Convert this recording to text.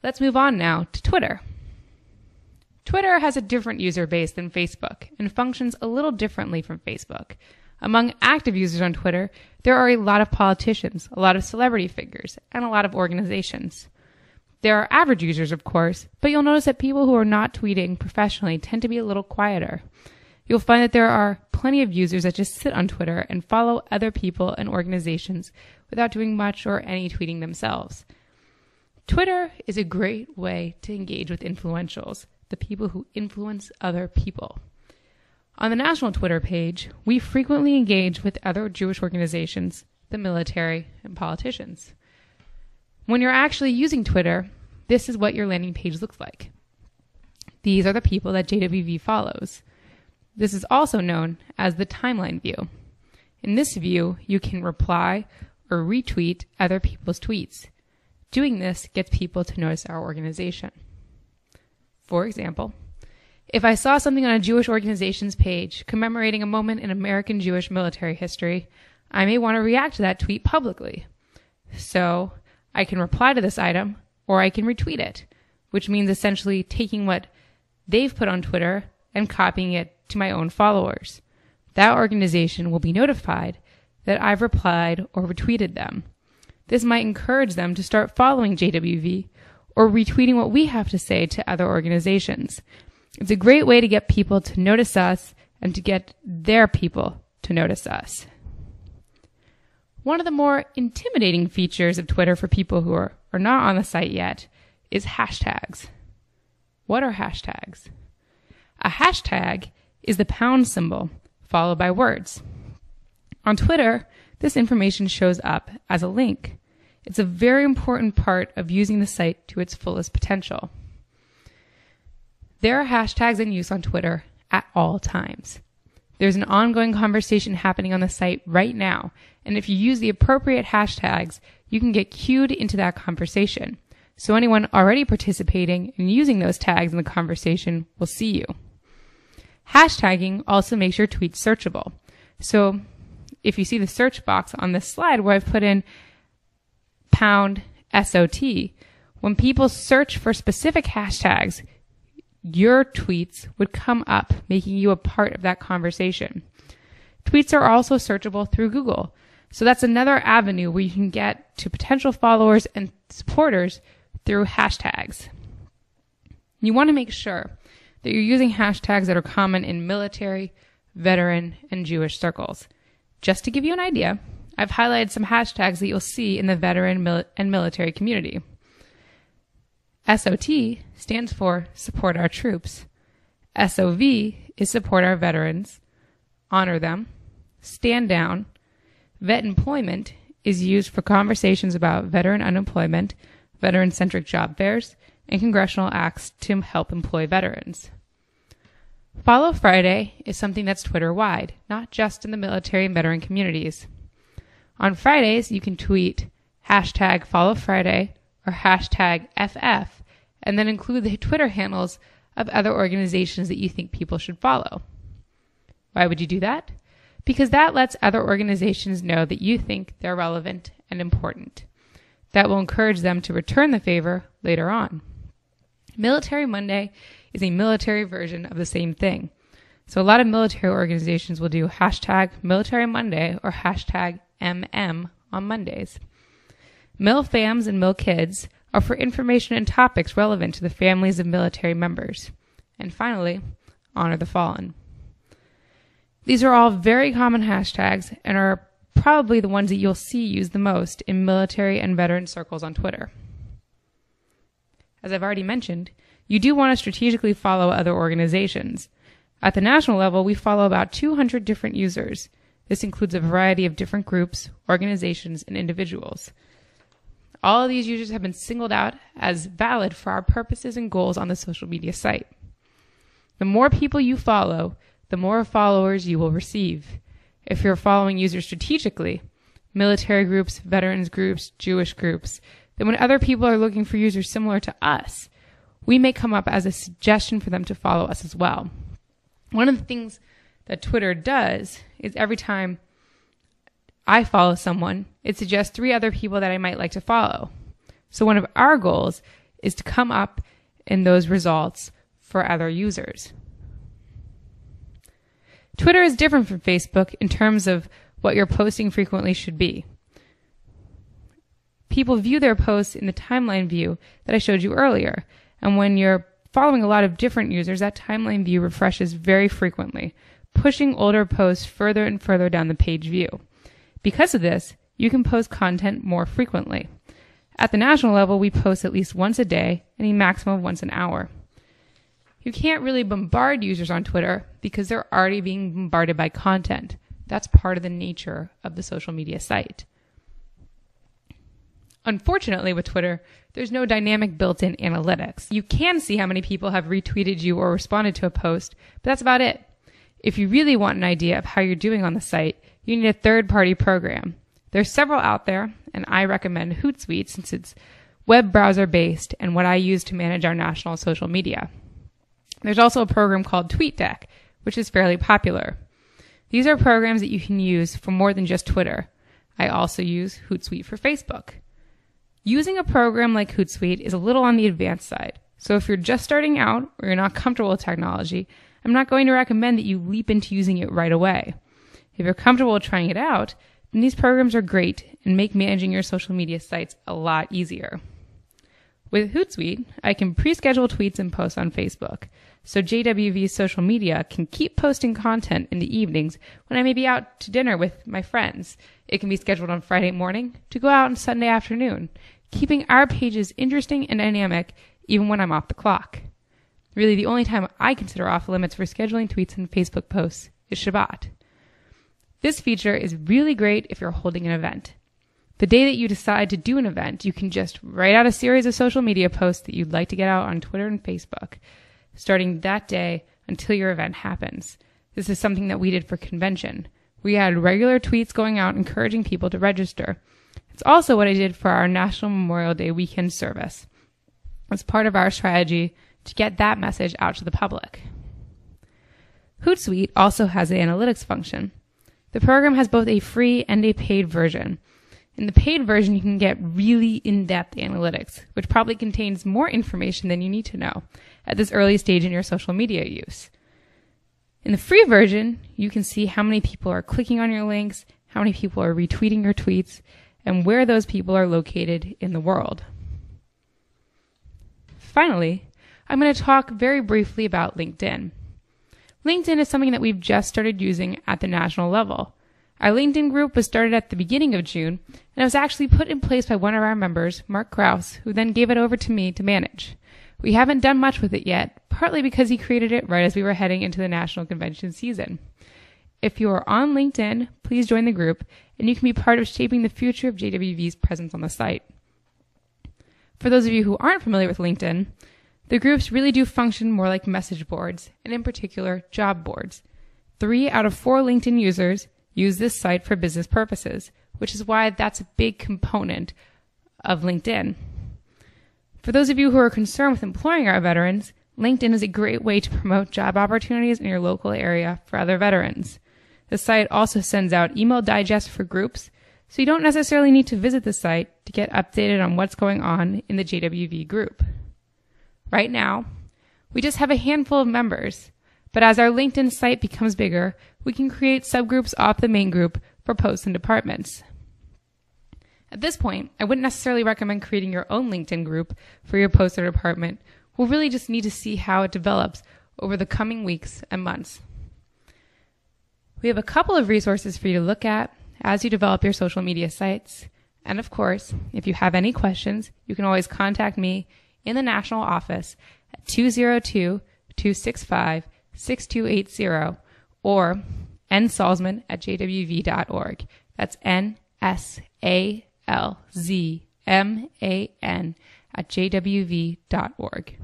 Let's move on now to Twitter. Twitter has a different user base than Facebook and functions a little differently from Facebook. Among active users on Twitter, there are a lot of politicians, a lot of celebrity figures, and a lot of organizations. There are average users, of course, but you'll notice that people who are not tweeting professionally tend to be a little quieter. You'll find that there are plenty of users that just sit on Twitter and follow other people and organizations without doing much or any tweeting themselves. Twitter is a great way to engage with influentials, the people who influence other people. On the national Twitter page, we frequently engage with other Jewish organizations, the military, and politicians. When you're actually using Twitter, this is what your landing page looks like. These are the people that JWV follows. This is also known as the timeline view. In this view, you can reply or retweet other people's tweets. Doing this gets people to notice our organization. For example, if I saw something on a Jewish organization's page commemorating a moment in American Jewish military history, I may want to react to that tweet publicly. So I can reply to this item or I can retweet it, which means essentially taking what they've put on Twitter and copying it to my own followers. That organization will be notified that I've replied or retweeted them. This might encourage them to start following JWV or retweeting what we have to say to other organizations. It's a great way to get people to notice us and to get their people to notice us. One of the more intimidating features of Twitter for people who are not on the site yet is hashtags. What are hashtags? A hashtag is the pound symbol followed by words. On Twitter, this information shows up as a link. It's a very important part of using the site to its fullest potential. There are hashtags in use on Twitter at all times. There's an ongoing conversation happening on the site right now, and if you use the appropriate hashtags, you can get cued into that conversation. So anyone already participating and using those tags in the conversation will see you. Hashtagging also makes your tweets searchable. So if you see the search box on this slide where I've put in pound SOT, when people search for specific hashtags, your tweets would come up, making you a part of that conversation. Tweets are also searchable through Google. So that's another avenue where you can get to potential followers and supporters through hashtags. You want to make sure that you're using hashtags that are common in military, veteran, and Jewish circles. Just to give you an idea, I've highlighted some hashtags that you'll see in the veteran and military community. SOT stands for Support Our Troops. SOV is Support Our Veterans. Honor Them. Stand Down. Vet Employment is used for conversations about veteran unemployment, veteran-centric job fairs, and congressional acts to help employ veterans. Follow Friday is something that's Twitter-wide, not just in the military and veteran communities. On Fridays, you can tweet hashtag Follow Friday or hashtag FF, and then include the Twitter handles of other organizations that you think people should follow. Why would you do that? Because that lets other organizations know that you think they're relevant and important. That will encourage them to return the favor later on. Military Monday is a military version of the same thing. So a lot of military organizations will do hashtag Military Monday or hashtag MM on Mondays. MilFams and MilKids are for information and topics relevant to the families of military members. And finally, Honor the Fallen. These are all very common hashtags and are probably the ones that you'll see used the most in military and veteran circles on Twitter. As I've already mentioned, you do want to strategically follow other organizations. At the national level, we follow about 200 different users. This includes a variety of different groups, organizations, and individuals. All of these users have been singled out as valid for our purposes and goals on the social media site. The more people you follow, the more followers you will receive. If you're following users strategically, military groups, veterans groups, Jewish groups, then when other people are looking for users similar to us, we may come up as a suggestion for them to follow us as well. One of the things that Twitter does is every time I follow someone, it suggests 3 other people that I might like to follow. So one of our goals is to come up in those results for other users. Twitter is different from Facebook in terms of what your posting frequently should be. People view their posts in the timeline view that I showed you earlier, and when you're following a lot of different users, that timeline view refreshes very frequently, pushing older posts further and further down the page view. Because of this, you can post content more frequently. At the national level, we post at least once a day and a maximum of once an hour. You can't really bombard users on Twitter because they're already being bombarded by content. That's part of the nature of the social media site. Unfortunately, with Twitter, there's no dynamic built-in analytics. You can see how many people have retweeted you or responded to a post, but that's about it. If you really want an idea of how you're doing on the site, you need a third-party program. There's several out there, and I recommend Hootsuite since it's web browser-based and what I use to manage our national social media. There's also a program called TweetDeck, which is fairly popular. These are programs that you can use for more than just Twitter. I also use Hootsuite for Facebook. Using a program like Hootsuite is a little on the advanced side. So if you're just starting out or you're not comfortable with technology, I'm not going to recommend that you leap into using it right away. If you're comfortable with trying it out, then these programs are great and make managing your social media sites a lot easier. With Hootsuite, I can pre-schedule tweets and posts on Facebook, so JWV's social media can keep posting content in the evenings when I may be out to dinner with my friends. It can be scheduled on Friday morning to go out on Sunday afternoon, keeping our pages interesting and dynamic even when I'm off the clock. Really, the only time I consider off limits for scheduling tweets and Facebook posts is Shabbat. This feature is really great if you're holding an event. The day that you decide to do an event, you can just write out a series of social media posts that you'd like to get out on Twitter and Facebook, starting that day until your event happens. This is something that we did for convention. We had regular tweets going out encouraging people to register. It's also what I did for our National Memorial Day weekend service. It's part of our strategy to get that message out to the public. Hootsuite also has an analytics function. The program has both a free and a paid version. In the paid version, you can get really in-depth analytics, which probably contains more information than you need to know at this early stage in your social media use. In the free version, you can see how many people are clicking on your links, how many people are retweeting your tweets, and where those people are located in the world. Finally, I'm going to talk very briefly about LinkedIn. LinkedIn is something that we've just started using at the national level. Our LinkedIn group was started at the beginning of June, and it was actually put in place by one of our members, Mark Krause, who then gave it over to me to manage. We haven't done much with it yet, partly because he created it right as we were heading into the national convention season. If you are on LinkedIn, please join the group, and you can be part of shaping the future of JWV's presence on the site. For those of you who aren't familiar with LinkedIn, the groups really do function more like message boards, and in particular, job boards. 3 out of 4 LinkedIn users use this site for business purposes, which is why that's a big component of LinkedIn. For those of you who are concerned with employing our veterans, LinkedIn is a great way to promote job opportunities in your local area for other veterans. The site also sends out email digests for groups, so you don't necessarily need to visit the site to get updated on what's going on in the JWV group. Right now, we just have a handful of members, but as our LinkedIn site becomes bigger, we can create subgroups off the main group for posts and departments. At this point, I wouldn't necessarily recommend creating your own LinkedIn group for your post or department. We'll really just need to see how it develops over the coming weeks and months. We have a couple of resources for you to look at as you develop your social media sites. And of course, if you have any questions, you can always contact me in the national office at 202-265-6280 or nsalzman@jwv.org. That's NSALZMAN @jwv.org.